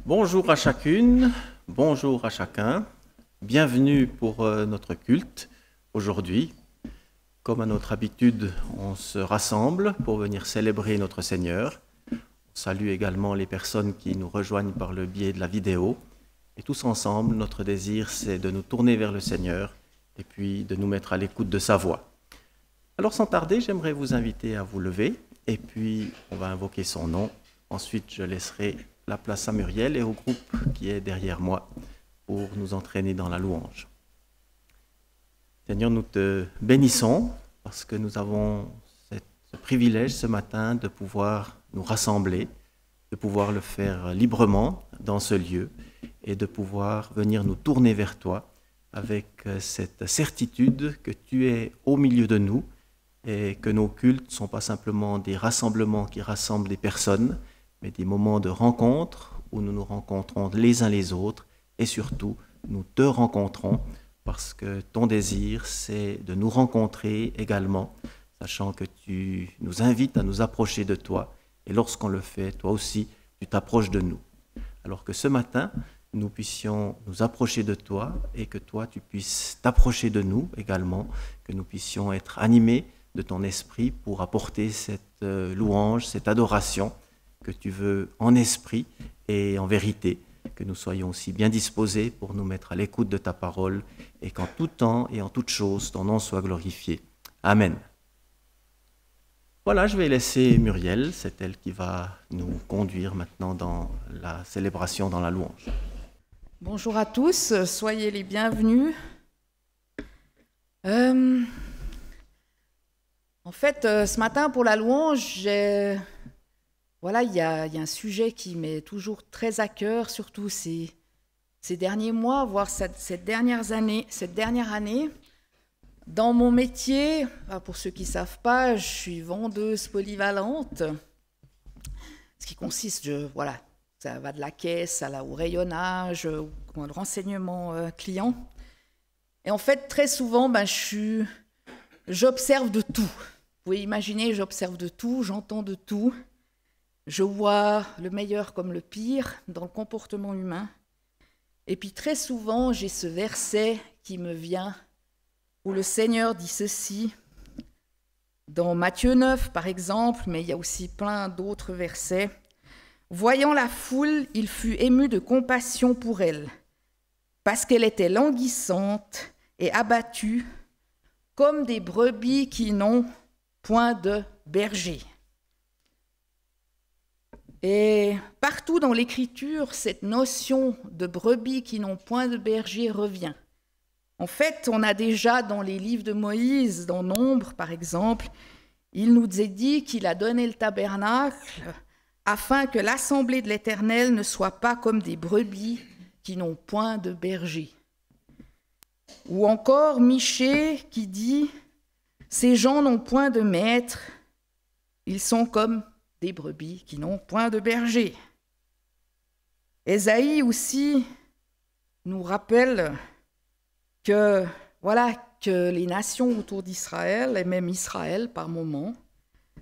Bonjour à chacune, bonjour à chacun. Bienvenue pour notre culte aujourd'hui. Comme à notre habitude, on se rassemble pour venir célébrer notre Seigneur. On salue également les personnes qui nous rejoignent par le biais de la vidéo. Et tous ensemble, notre désir, c'est de nous tourner vers le Seigneur et puis de nous mettre à l'écoute de sa voix. Alors sans tarder, j'aimerais vous inviter à vous lever et puis on va invoquer son nom. Ensuite, je laisserai la place à Muriel et au groupe qui est derrière moi pour nous entraîner dans la louange. Seigneur, nous te bénissons parce que nous avons ce privilège ce matin de pouvoir nous rassembler, de pouvoir le faire librement dans ce lieu et de pouvoir venir nous tourner vers toi avec cette certitude que tu es au milieu de nous et que nos cultes ne sont pas simplement des rassemblements qui rassemblent des personnes, mais des moments de rencontre où nous nous rencontrons les uns les autres et surtout nous te rencontrons parce que ton désir c'est de nous rencontrer également, sachant que tu nous invites à nous approcher de toi et lorsqu'on le fait, toi aussi tu t'approches de nous. Alors que ce matin, nous puissions nous approcher de toi et que toi tu puisses t'approcher de nous également, que nous puissions être animés de ton esprit pour apporter cette louange, cette adoration que tu veux en esprit et en vérité, que nous soyons aussi bien disposés pour nous mettre à l'écoute de ta parole et qu'en tout temps et en toute chose, ton nom soit glorifié. Amen. Voilà, je vais laisser Muriel, c'est elle qui va nous conduire maintenant dans la célébration, dans la louange. Bonjour à tous, soyez les bienvenus. En fait, ce matin pour la louange, voilà, il y a un sujet qui m'est toujours très à cœur, surtout ces derniers mois, voire cette dernière année. Dans mon métier, pour ceux qui ne savent pas, je suis vendeuse polyvalente, ce qui consiste, voilà, ça va de la caisse au rayonnage, au renseignement client. Et en fait, très souvent, j'observe de tout. Vous pouvez imaginer, j'observe de tout, j'entends de tout. Je vois le meilleur comme le pire dans le comportement humain. Et puis très souvent, j'ai ce verset qui me vient, où le Seigneur dit ceci, dans Matthieu 9 par exemple, mais il y a aussi plein d'autres versets. Voyant la foule, il fut ému de compassion pour elle, parce qu'elle était languissante et abattue, comme des brebis qui n'ont point de berger. Et partout dans l'Écriture, cette notion de brebis qui n'ont point de berger revient. En fait, on a déjà dans les livres de Moïse, dans Nombre par exemple, il nous est dit qu'il a donné le tabernacle afin que l'assemblée de l'Éternel ne soit pas comme des brebis qui n'ont point de berger. Ou encore Michée qui dit « Ces gens n'ont point de maître, ils sont comme des brebis qui n'ont point de berger. » Ésaïe aussi nous rappelle que les nations autour d'Israël, et même Israël par moments,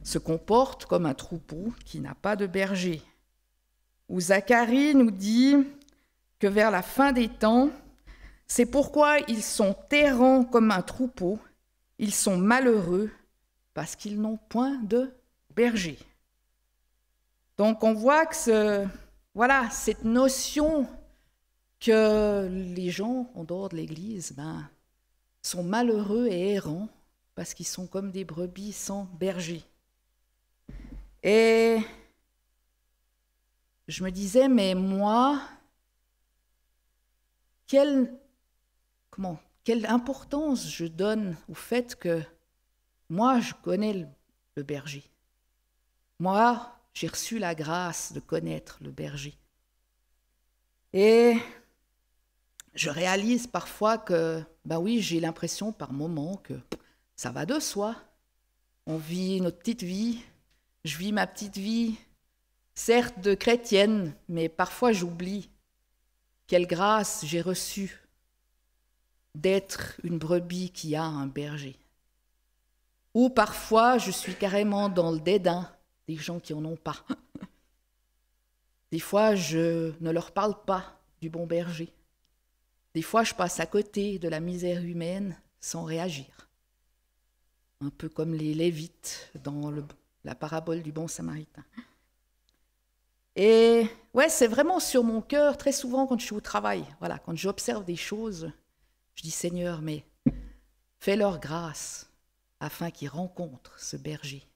se comportent comme un troupeau qui n'a pas de berger. Ou Zacharie nous dit que vers la fin des temps, c'est pourquoi ils sont errants comme un troupeau, ils sont malheureux parce qu'ils n'ont point de berger. Donc on voit que cette notion que les gens en dehors de l'Église sont malheureux et errants parce qu'ils sont comme des brebis sans berger. Et je me disais, mais moi, quelle importance je donne au fait que moi, je connais le berger. Moi, j'ai reçu la grâce de connaître le berger. Et je réalise parfois que, j'ai l'impression par moments que ça va de soi. On vit notre petite vie, je vis ma petite vie, certes de chrétienne, mais parfois j'oublie quelle grâce j'ai reçue d'être une brebis qui a un berger. Ou parfois je suis carrément dans le dédain des gens qui n'en ont pas. Des fois, je ne leur parle pas du bon berger. Des fois, je passe à côté de la misère humaine sans réagir. Un peu comme les Lévites dans la parabole du bon samaritain. Et ouais, c'est vraiment sur mon cœur, très souvent quand je suis au travail, voilà, quand j'observe des choses, je dis Seigneur, mais fais-leur grâce afin qu'ils rencontrent ce berger.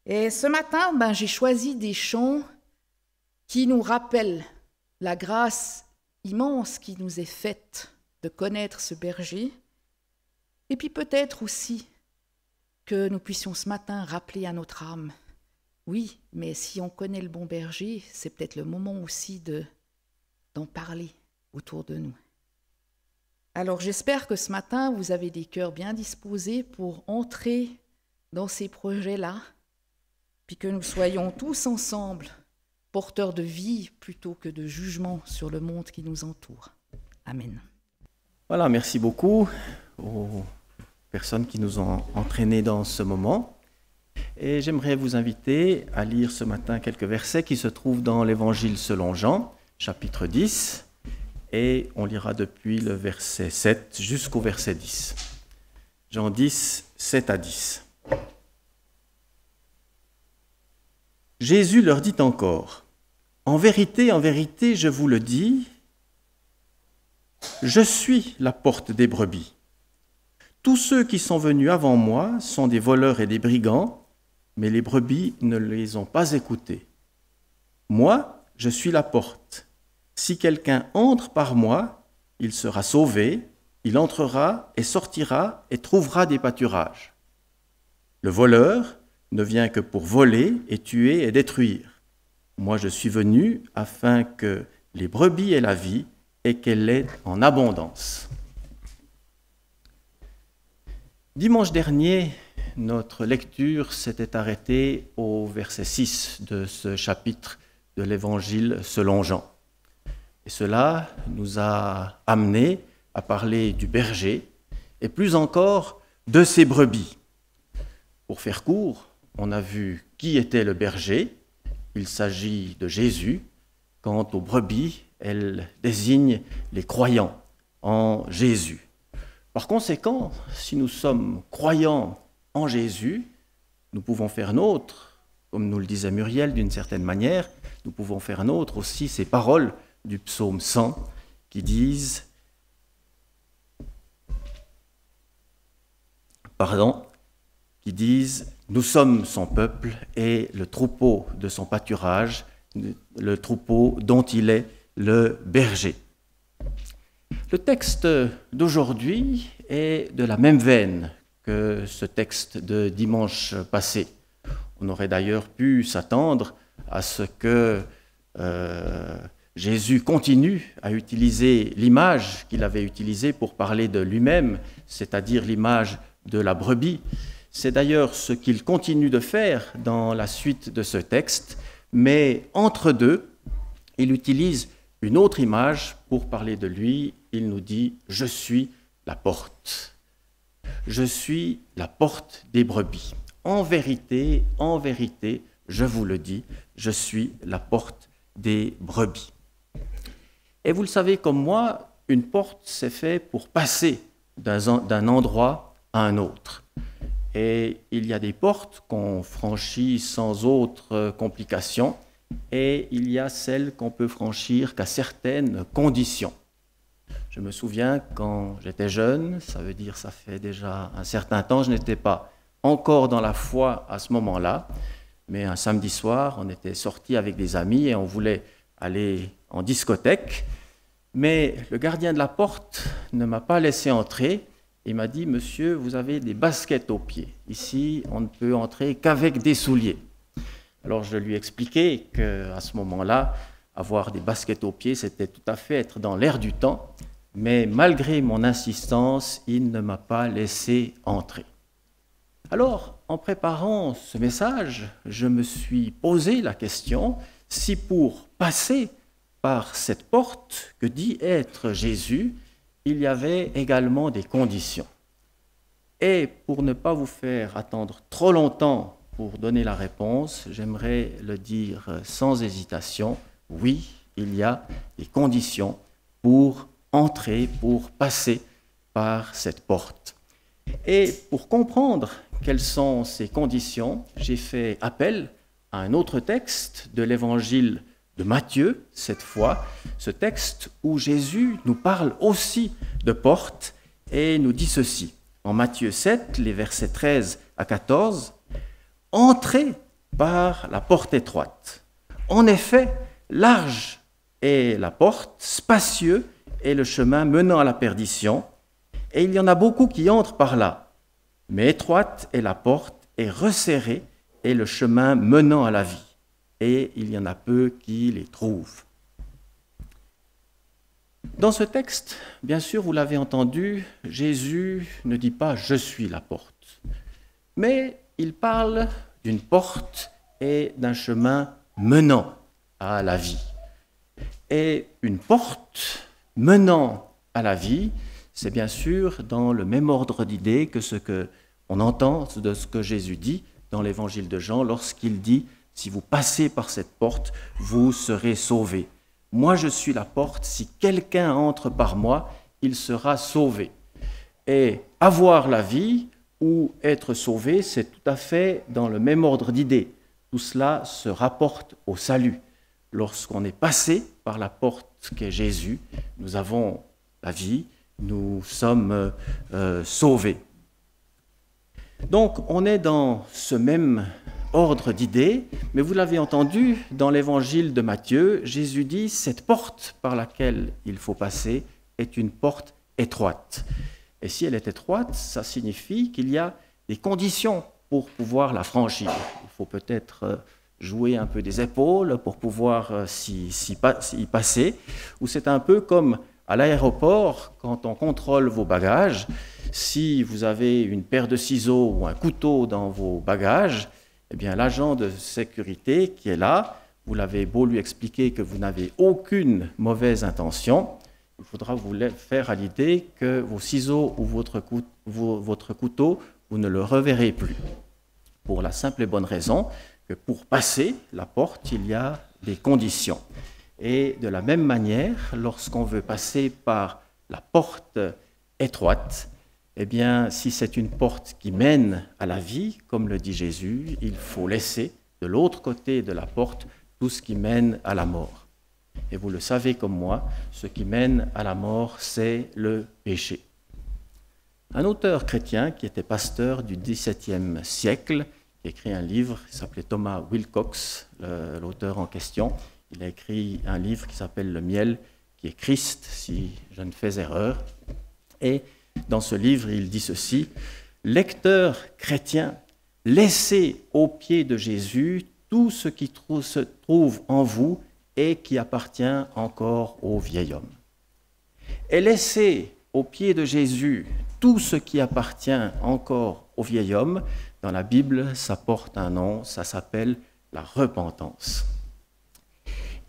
Et ce matin, j'ai choisi des chants qui nous rappellent la grâce immense qui nous est faite de connaître ce berger, et puis peut-être aussi que nous puissions ce matin rappeler à notre âme, oui, mais si on connaît le bon berger, c'est peut-être le moment aussi d'en parler autour de nous. Alors j'espère que ce matin, vous avez des cœurs bien disposés pour entrer dans ces projets-là, puis que nous soyons tous ensemble porteurs de vie plutôt que de jugement sur le monde qui nous entoure. Amen. Voilà, merci beaucoup aux personnes qui nous ont entraînés dans ce moment. Et j'aimerais vous inviter à lire ce matin quelques versets qui se trouvent dans l'Évangile selon Jean, chapitre 10, et on lira depuis le verset 7 jusqu'au verset 10. Jean 10, 7 à 10. Jésus leur dit encore, « En vérité, je vous le dis, je suis la porte des brebis. Tous ceux qui sont venus avant moi sont des voleurs et des brigands, mais les brebis ne les ont pas écoutés. Moi, je suis la porte. Si quelqu'un entre par moi, il sera sauvé, il entrera et sortira et trouvera des pâturages. Le voleur ne vient que pour voler et tuer et détruire. Moi, je suis venu afin que les brebis aient la vie et qu'elle l'ait en abondance. » Dimanche dernier, notre lecture s'était arrêtée au verset 6 de ce chapitre de l'Évangile selon Jean. Et cela nous a amenés à parler du berger et plus encore de ses brebis. Pour faire court, on a vu qui était le berger. Il s'agit de Jésus. Quant aux brebis, elles désignent les croyants en Jésus. Par conséquent, si nous sommes croyants en Jésus, nous pouvons faire nôtre, comme nous le disait Muriel d'une certaine manière, nous pouvons faire nôtre aussi ces paroles du psaume 100 qui disent « Nous sommes son peuple et le troupeau de son pâturage, le troupeau dont il est le berger. » Le texte d'aujourd'hui est de la même veine que ce texte de dimanche passé. On aurait d'ailleurs pu s'attendre à ce que Jésus continue à utiliser l'image qu'il avait utilisée pour parler de lui-même, c'est-à-dire l'image de la brebis. C'est d'ailleurs ce qu'il continue de faire dans la suite de ce texte, mais entre deux, il utilise une autre image pour parler de lui. Il nous dit « Je suis la porte. Je suis la porte des brebis. En vérité, je vous le dis, je suis la porte des brebis. » Et vous le savez comme moi, une porte, c'est fait pour passer d'un endroit à un autre. Et il y a des portes qu'on franchit sans autre complication, et il y a celles qu'on peut franchir qu'à certaines conditions. Je me souviens quand j'étais jeune, ça veut dire ça fait déjà un certain temps, je n'étais pas encore dans la foi à ce moment-là, mais un samedi soir, on était sortis avec des amis et on voulait aller en discothèque, mais le gardien de la porte ne m'a pas laissé entrer. Il m'a dit « Monsieur, vous avez des baskets aux pieds. Ici, on ne peut entrer qu'avec des souliers. » Alors je lui ai expliqué qu'à ce moment-là, avoir des baskets aux pieds, c'était tout à fait être dans l'air du temps, mais malgré mon insistance, il ne m'a pas laissé entrer. Alors, en préparant ce message, je me suis posé la question si pour passer par cette porte que dit être Jésus, il y avait également des conditions. Et pour ne pas vous faire attendre trop longtemps pour donner la réponse, j'aimerais le dire sans hésitation. Oui, il y a des conditions pour entrer, pour passer par cette porte. Et pour comprendre quelles sont ces conditions, j'ai fait appel à un autre texte de l'évangile de Matthieu, cette fois, ce texte où Jésus nous parle aussi de porte et nous dit ceci. En Matthieu 7, les versets 13 à 14, « Entrez par la porte étroite. En effet, large est la porte, spacieux est le chemin menant à la perdition, et il y en a beaucoup qui entrent par là. Mais étroite est la porte, et resserré est le chemin menant à la vie, et il y en a peu qui les trouvent. » Dans ce texte, bien sûr, vous l'avez entendu, Jésus ne dit pas « je suis la porte », mais il parle d'une porte et d'un chemin menant à la vie. Et une porte menant à la vie, c'est bien sûr dans le même ordre d'idées que ce qu'on entend de ce que Jésus dit dans l'évangile de Jean lorsqu'il dit « si vous passez par cette porte, vous serez sauvés ». Moi, je suis la porte, si quelqu'un entre par moi, il sera sauvé. Et avoir la vie ou être sauvé, c'est tout à fait dans le même ordre d'idées. Tout cela se rapporte au salut. Lorsqu'on est passé par la porte qu'est Jésus, nous avons la vie, nous sommes sauvés. Donc, on est dans ce même ordre d'idées, mais vous l'avez entendu, dans l'évangile de Matthieu, Jésus dit « cette porte par laquelle il faut passer est une porte étroite ». Et si elle est étroite, ça signifie qu'il y a des conditions pour pouvoir la franchir. Il faut peut-être jouer un peu des épaules pour pouvoir y passer, ou c'est un peu comme à l'aéroport, quand on contrôle vos bagages, si vous avez une paire de ciseaux ou un couteau dans vos bagages, eh bien, l'agent de sécurité qui est là, vous l'avez beau lui expliquer que vous n'avez aucune mauvaise intention, il faudra vous faire à l'idée que vos ciseaux ou votre couteau, vous ne le reverrez plus. Pour la simple et bonne raison que pour passer la porte, il y a des conditions. Et de la même manière, lorsqu'on veut passer par la porte étroite, eh bien, si c'est une porte qui mène à la vie, comme le dit Jésus, il faut laisser de l'autre côté de la porte tout ce qui mène à la mort. Et vous le savez comme moi, ce qui mène à la mort, c'est le péché. Un auteur chrétien qui était pasteur du XVIIe siècle, qui a écrit un livre, il s'appelait Thomas Wilcox, l'auteur en question. Il a écrit un livre qui s'appelle « Le miel », qui est Christ, si je ne fais erreur. Et dans ce livre, il dit ceci, « Lecteur chrétien, laissez aux pieds de Jésus tout ce qui se trouve en vous et qui appartient encore au vieil homme. Et laissez aux pieds de Jésus tout ce qui appartient encore au vieil homme. Dans la Bible, ça porte un nom, ça s'appelle la repentance.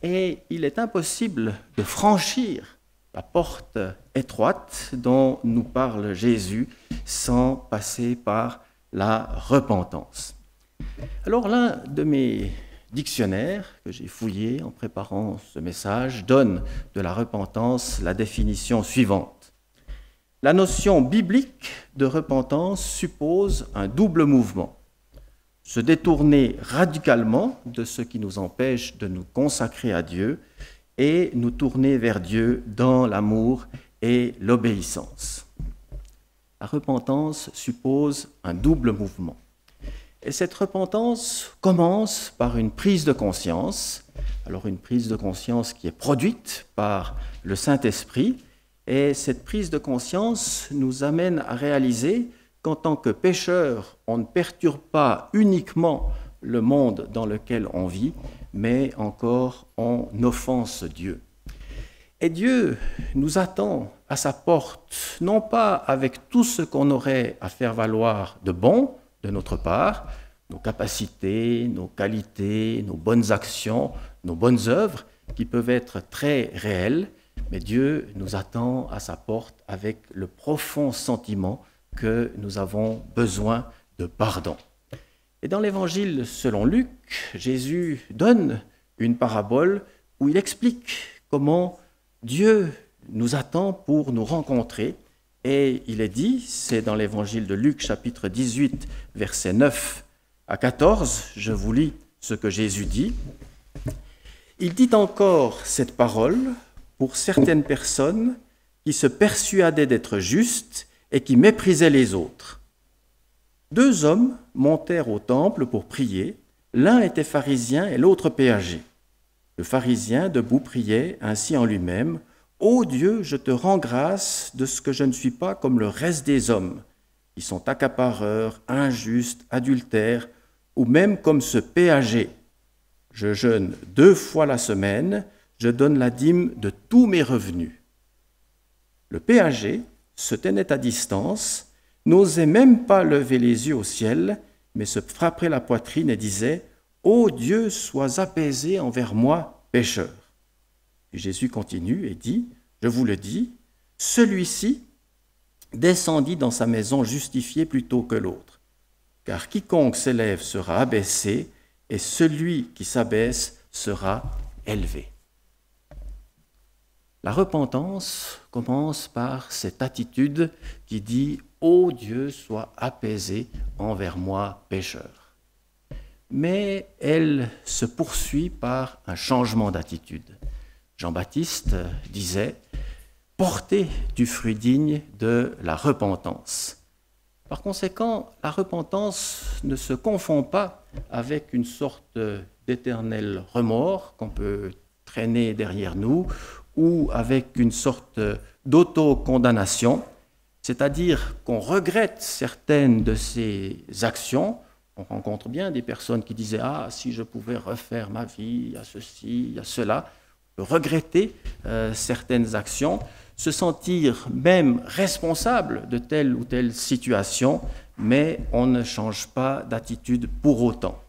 Et il est impossible de franchir la porte étroite dont nous parle Jésus sans passer par la repentance. Alors l'un de mes dictionnaires que j'ai fouillé en préparant ce message donne de la repentance la définition suivante. La notion biblique de repentance suppose un double mouvement. Se détourner radicalement de ce qui nous empêche de nous consacrer à Dieu et nous tourner vers Dieu dans l'amour et l'obéissance. La repentance suppose un double mouvement. Et cette repentance commence par une prise de conscience. Alors une prise de conscience qui est produite par le Saint-Esprit. Et cette prise de conscience nous amène à réaliser qu'en tant que pécheurs, on ne perturbe pas uniquement le monde dans lequel on vit, mais encore on offense Dieu. Et Dieu nous attend à sa porte, non pas avec tout ce qu'on aurait à faire valoir de bon de notre part, nos capacités, nos qualités, nos bonnes actions, nos bonnes œuvres, qui peuvent être très réelles, mais Dieu nous attend à sa porte avec le profond sentiment que nous avons besoin de pardon. Et dans l'évangile selon Luc, Jésus donne une parabole où il explique comment Dieu nous attend pour nous rencontrer. Et il est dit, c'est dans l'évangile de Luc, chapitre 18, versets 9 à 14, je vous lis ce que Jésus dit. Il dit encore cette parole pour certaines personnes qui se persuadaient d'être justes et qui méprisaient les autres. 2 hommes montèrent au temple pour prier, l'un était pharisien et l'autre péager. Le pharisien, debout, priait ainsi en lui-même, « Ô Dieu, je te rends grâce de ce que je ne suis pas comme le reste des hommes, qui sont accapareurs, injustes, adultères, ou même comme ce péager. Je jeûne 2 fois la semaine, je donne la dîme de tous mes revenus. » Le péager se tenait à distance, n'osait même pas lever les yeux au ciel, mais se frappait la poitrine et disait « Ô Dieu, sois apaisé envers moi, pécheur. » Puis Jésus continue et dit « Je vous le dis, celui-ci descendit dans sa maison justifié plutôt que l'autre. Car quiconque s'élève sera abaissé, et celui qui s'abaisse sera élevé. » La repentance commence par cette attitude qui dit « Ô Dieu, sois apaisé envers moi, pécheur. » Mais elle se poursuit par un changement d'attitude. Jean-Baptiste disait « Portez du fruit digne de la repentance. » Par conséquent, la repentance ne se confond pas avec une sorte d'éternel remords qu'on peut traîner derrière nous ou avec une sorte d'auto-condamnation, c'est-à-dire qu'on regrette certaines de ses actions. On rencontre bien des personnes qui disaient « Ah, si je pouvais refaire ma vie, il y a ceci, il y a cela », regretter certaines actions, se sentir même responsable de telle ou telle situation, mais on ne change pas d'attitude pour autant.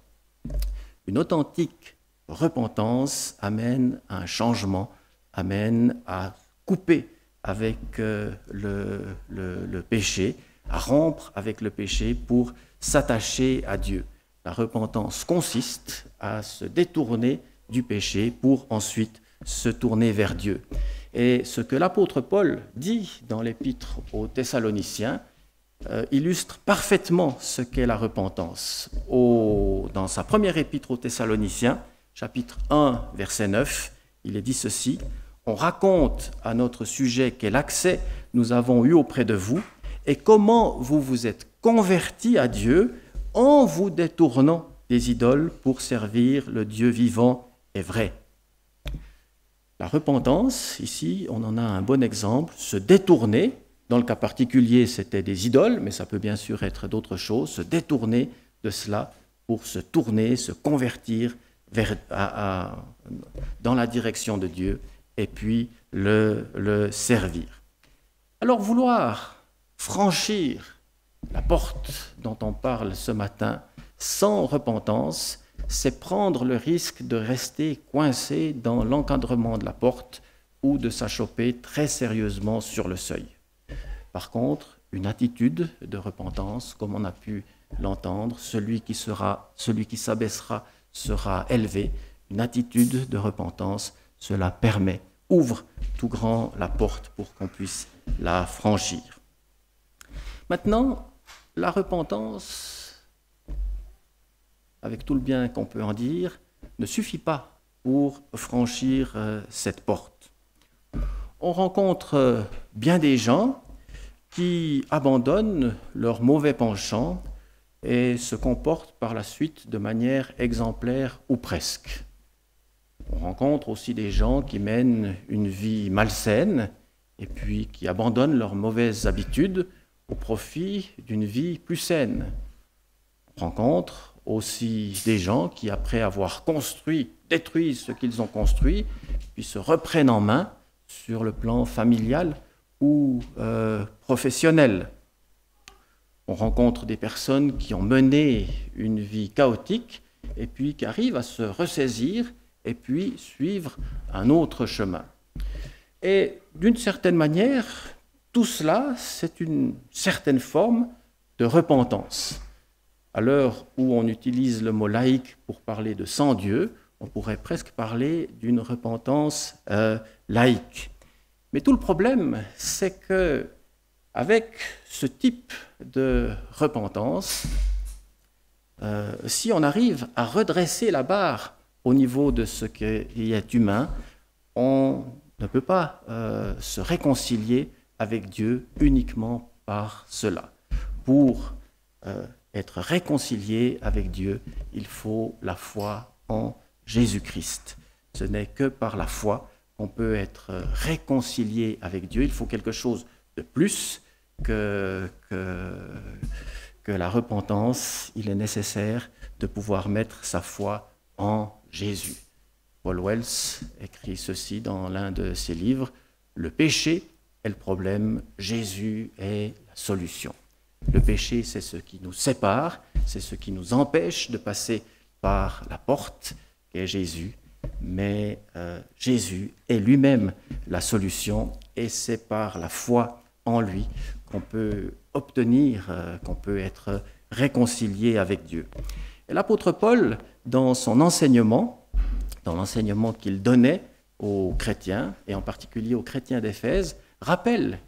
Une authentique repentance amène à un changement, amène à couper avec le péché, à rompre avec le péché pour s'attacher à Dieu. La repentance consiste à se détourner du péché pour ensuite se tourner vers Dieu. Et ce que l'apôtre Paul dit dans l'épître aux Thessaloniciens illustre parfaitement ce qu'est la repentance. Dans sa première épître aux Thessaloniciens, chapitre 1, verset 9, il est dit ceci: « On raconte à notre sujet quel accès nous avons eu auprès de vous et comment vous vous êtes convertis à Dieu en vous détournant des idoles pour servir le Dieu vivant et vrai. » La repentance, ici, on en a un bon exemple, se détourner, dans le cas particulier c'était des idoles, mais ça peut bien sûr être d'autres choses, se détourner de cela pour se tourner, se convertir dans la direction de Dieu et puis le servir. Alors vouloir franchir la porte dont on parle ce matin sans repentance, c'est prendre le risque de rester coincé dans l'encadrement de la porte ou de s'achoper très sérieusement sur le seuil. Par contre, une attitude de repentance, comme on a pu l'entendre, celui qui s'abaissera sera élevé. Une attitude de repentance, cela permet, ouvre tout grand la porte pour qu'on puisse la franchir. Maintenant, la repentance, avec tout le bien qu'on peut en dire, ne suffit pas pour franchir cette porte. On rencontre bien des gens qui abandonnent leur mauvais penchant et se comportent par la suite de manière exemplaire ou presque. On rencontre aussi des gens qui mènent une vie malsaine et puis qui abandonnent leurs mauvaises habitudes au profit d'une vie plus saine. On rencontre aussi des gens qui, après avoir construit, détruisent ce qu'ils ont construit, puis se reprennent en main sur le plan familial ou professionnel. On rencontre des personnes qui ont mené une vie chaotique et puis qui arrivent à se ressaisir et puis suivre un autre chemin. Et d'une certaine manière, tout cela, c'est une certaine forme de repentance. À l'heure où on utilise le mot laïque pour parler de sans Dieu, on pourrait presque parler d'une repentance laïque. Mais tout le problème, c'est que avec ce type de repentance, si on arrive à redresser la barre au niveau de ce qui est humain, on ne peut pas se réconcilier avec Dieu uniquement par cela. Pour être réconcilié avec Dieu, il faut la foi en Jésus-Christ. Ce n'est que par la foi qu'on peut être réconcilié avec Dieu. Il faut quelque chose de plus que la repentance. Il est nécessaire de pouvoir mettre sa foi en Jésus. Paul Wells écrit ceci dans l'un de ses livres, « Le péché est le problème, Jésus est la solution ». Le péché, c'est ce qui nous sépare, c'est ce qui nous empêche de passer par la porte qu'est Jésus, mais Jésus est lui-même la solution et c'est par la foi en lui qu'on peut obtenir, qu'on peut être réconcilié avec Dieu. Et l'apôtre Paul, dans son enseignement, dans l'enseignement qu'il donnait aux chrétiens, et en particulier aux chrétiens d'Éphèse, rappelle,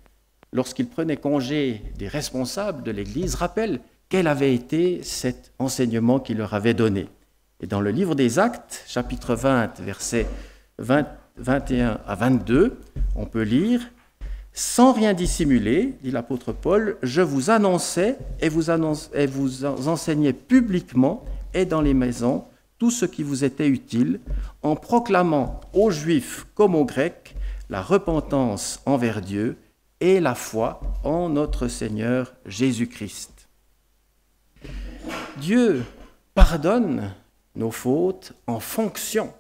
lorsqu'il prenait congé des responsables de l'Église, rappelle quel avait été cet enseignement qu'il leur avait donné. Et dans le livre des Actes, chapitre 20, versets 21 à 22, on peut lire « Sans rien dissimuler, dit l'apôtre Paul, je vous annonçais et vous enseignais publiquement et dans les maisons tout ce qui vous était utile, en proclamant aux Juifs comme aux Grecs la repentance envers Dieu et la foi en notre Seigneur Jésus-Christ. » Dieu pardonne nos fautes en fonction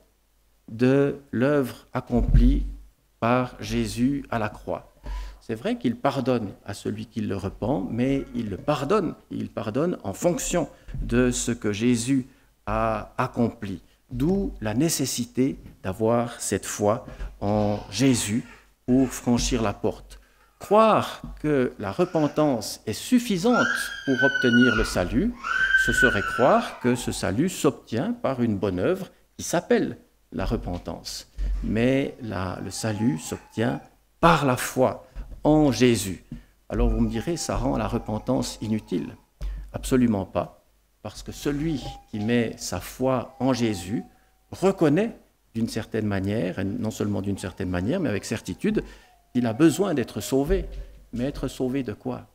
de l'œuvre accomplie par Jésus à la croix. C'est vrai qu'il pardonne à celui qui le repent, mais il pardonne en fonction de ce que Jésus a accompli. D'où la nécessité d'avoir cette foi en Jésus pour franchir la porte. Croire que la repentance est suffisante pour obtenir le salut, ce serait croire que ce salut s'obtient par une bonne œuvre qui s'appelle la repentance. Mais le salut s'obtient par la foi en Jésus. Alors vous me direz, ça rend la repentance inutile? Absolument pas, parce que celui qui met sa foi en Jésus reconnaît d'une certaine manière, et non seulement d'une certaine manière, mais avec certitude, qu'il a besoin d'être sauvé. Mais être sauvé de quoi?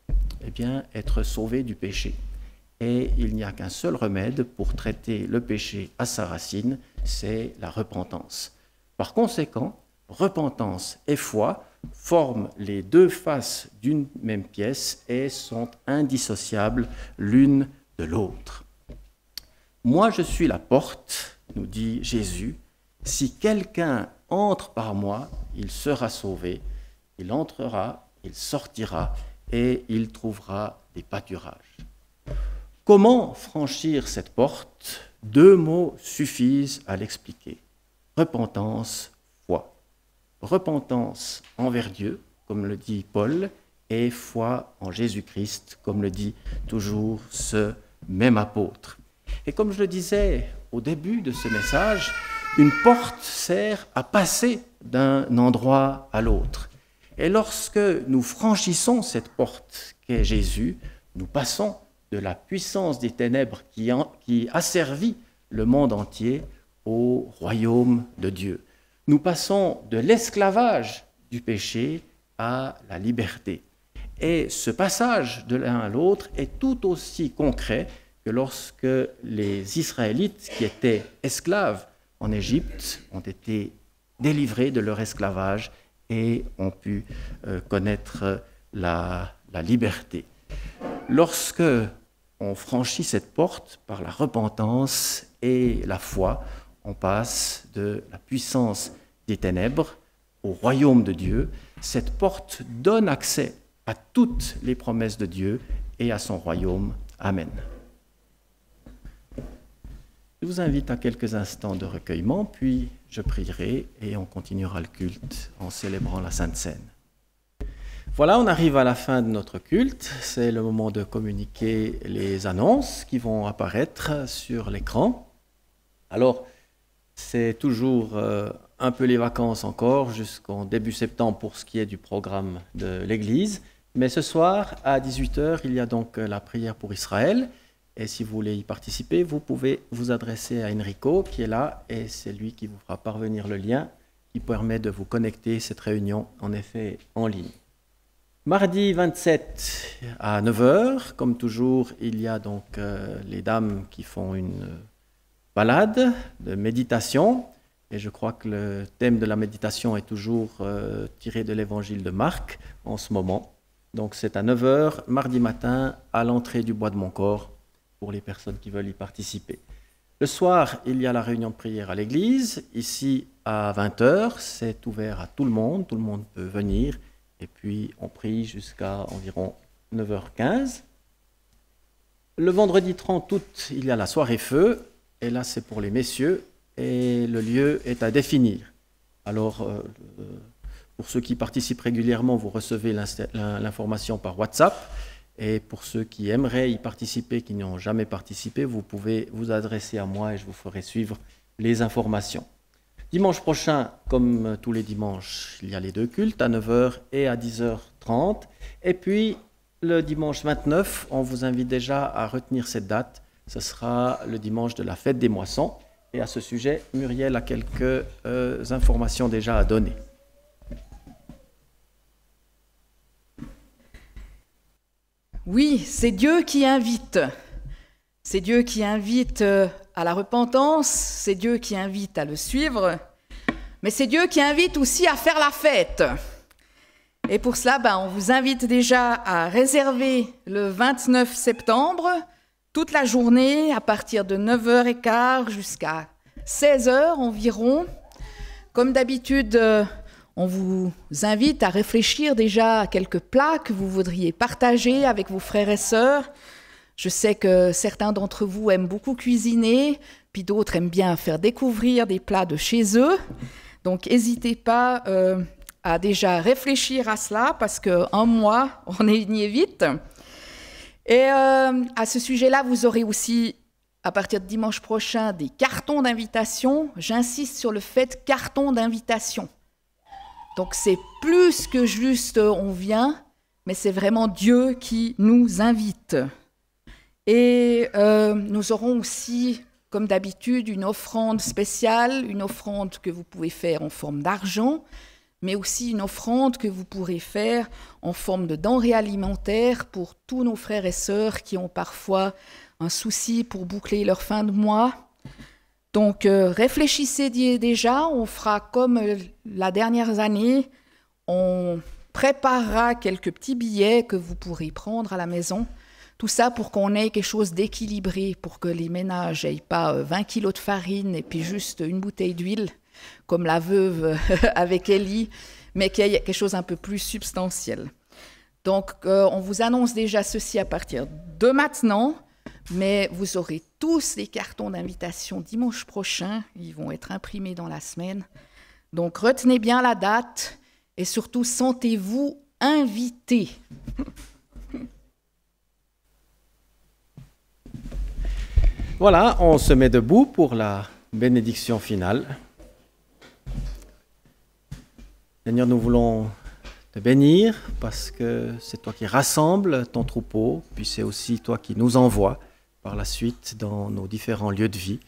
Eh bien, être sauvé du péché. Et il n'y a qu'un seul remède pour traiter le péché à sa racine, c'est la repentance. Par conséquent, repentance et foi forment les deux faces d'une même pièce et sont indissociables l'une de l'autre. Moi, je suis la porte, nous dit Jésus. Si quelqu'un entre par moi, il sera sauvé. Il entrera, il sortira et il trouvera des pâturages. Comment franchir cette porte? Deux mots suffisent à l'expliquer. Repentance, foi. Repentance envers Dieu, comme le dit Paul, et foi en Jésus-Christ, comme le dit toujours ce même apôtre. Et comme je le disais au début de ce message, une porte sert à passer d'un endroit à l'autre. Et lorsque nous franchissons cette porte qu'est Jésus, nous passons de la puissance des ténèbres qui asservit le monde entier au royaume de Dieu. Nous passons de l'esclavage du péché à la liberté. Et ce passage de l'un à l'autre est tout aussi concret que lorsque les Israélites qui étaient esclaves en Égypte ont été délivrés de leur esclavage et ont pu connaître la liberté. Lorsque on franchit cette porte par la repentance et la foi, on passe de la puissance des ténèbres au royaume de Dieu. Cette porte donne accès à toutes les promesses de Dieu et à son royaume. Amen. Je vous invite à quelques instants de recueillement, puis je prierai et on continuera le culte en célébrant la Sainte Seine. Voilà, on arrive à la fin de notre culte. C'est le moment de communiquer les annonces qui vont apparaître sur l'écran. Alors, c'est toujours un peu les vacances encore, jusqu'en début septembre pour ce qui est du programme de l'Église. Mais ce soir, à 18h, il y a donc la prière pour Israël. Et si vous voulez y participer, vous pouvez vous adresser à Enrico qui est là et c'est lui qui vous fera parvenir le lien qui permet de vous connecter. Cette réunion, en effet, en ligne. Mardi 27 à 9h, comme toujours, il y a donc les dames qui font une balade de méditation. Et je crois que le thème de la méditation est toujours tiré de l'évangile de Marc en ce moment. Donc c'est à 9h, mardi matin, à l'entrée du Bois de Montcor, pour les personnes qui veulent y participer. Le soir, il y a la réunion de prière à l'église. Ici, à 20h, c'est ouvert à tout le monde peut venir. Et puis, on prie jusqu'à environ 9h15. Le vendredi 30 août, il y a la soirée feu. Et là, c'est pour les messieurs. Et le lieu est à définir. Alors, pour ceux qui participent régulièrement, vous recevez l'information par WhatsApp. Et pour ceux qui aimeraient y participer, qui n'ont jamais participé, vous pouvez vous adresser à moi et je vous ferai suivre les informations. Dimanche prochain, comme tous les dimanches, il y a les deux cultes, à 9h et à 10h30. Et puis, le dimanche 29, on vous invite déjà à retenir cette date. Ce sera le dimanche de la fête des moissons. Et à ce sujet, Muriel a quelques informations déjà à donner. Oui, c'est Dieu qui invite. C'est Dieu qui invite à la repentance, c'est Dieu qui invite à le suivre, mais c'est Dieu qui invite aussi à faire la fête. Et pour cela, on vous invite déjà à réserver le 29 septembre, toute la journée, à partir de 9h15 jusqu'à 16h environ. Comme d'habitude, on vous invite à réfléchir déjà à quelques plats que vous voudriez partager avec vos frères et sœurs. Je sais que certains d'entre vous aiment beaucoup cuisiner, puis d'autres aiment bien faire découvrir des plats de chez eux. Donc, n'hésitez pas à déjà réfléchir à cela, parce qu'un mois, on y est vite. Et à ce sujet-là, vous aurez aussi, à partir de dimanche prochain, des cartons d'invitation. J'insiste sur le fait carton d'invitation. Donc, c'est plus que juste on vient, mais c'est vraiment Dieu qui nous invite. Et nous aurons aussi, comme d'habitude, une offrande spéciale, une offrande que vous pouvez faire en forme d'argent, mais aussi une offrande que vous pourrez faire en forme de denrées alimentaires pour tous nos frères et sœurs qui ont parfois un souci pour boucler leur fin de mois. Donc, réfléchissez déjà, on fera comme la dernière année, on préparera quelques petits billets que vous pourrez prendre à la maison. Tout ça pour qu'on ait quelque chose d'équilibré, pour que les ménages n'aient pas 20 kilos de farine et puis juste une bouteille d'huile, comme la veuve avec Élie, mais qu'il y ait quelque chose un peu plus substantiel. Donc, on vous annonce déjà ceci à partir de maintenant. Mais vous aurez tous les cartons d'invitation dimanche prochain. Ils vont être imprimés dans la semaine. Donc, retenez bien la date et surtout, sentez-vous invités. Voilà, on se met debout pour la bénédiction finale. Seigneur, nous voulons te bénir parce que c'est toi qui rassembles ton troupeau, puis c'est aussi toi qui nous envoies par la suite dans nos différents lieux de vie.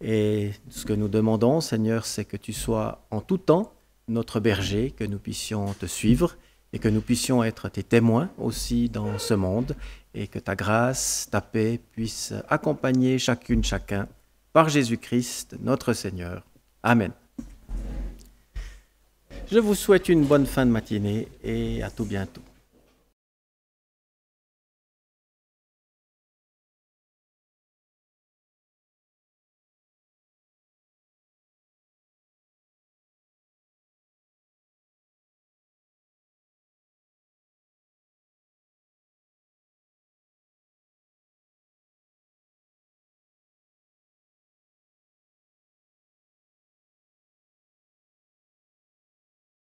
Et ce que nous demandons, Seigneur, c'est que tu sois en tout temps notre berger, que nous puissions te suivre et que nous puissions être tes témoins aussi dans ce monde et que ta grâce, ta paix puissent accompagner chacune, chacun par Jésus-Christ, notre Seigneur. Amen. Je vous souhaite une bonne fin de matinée et à tout bientôt.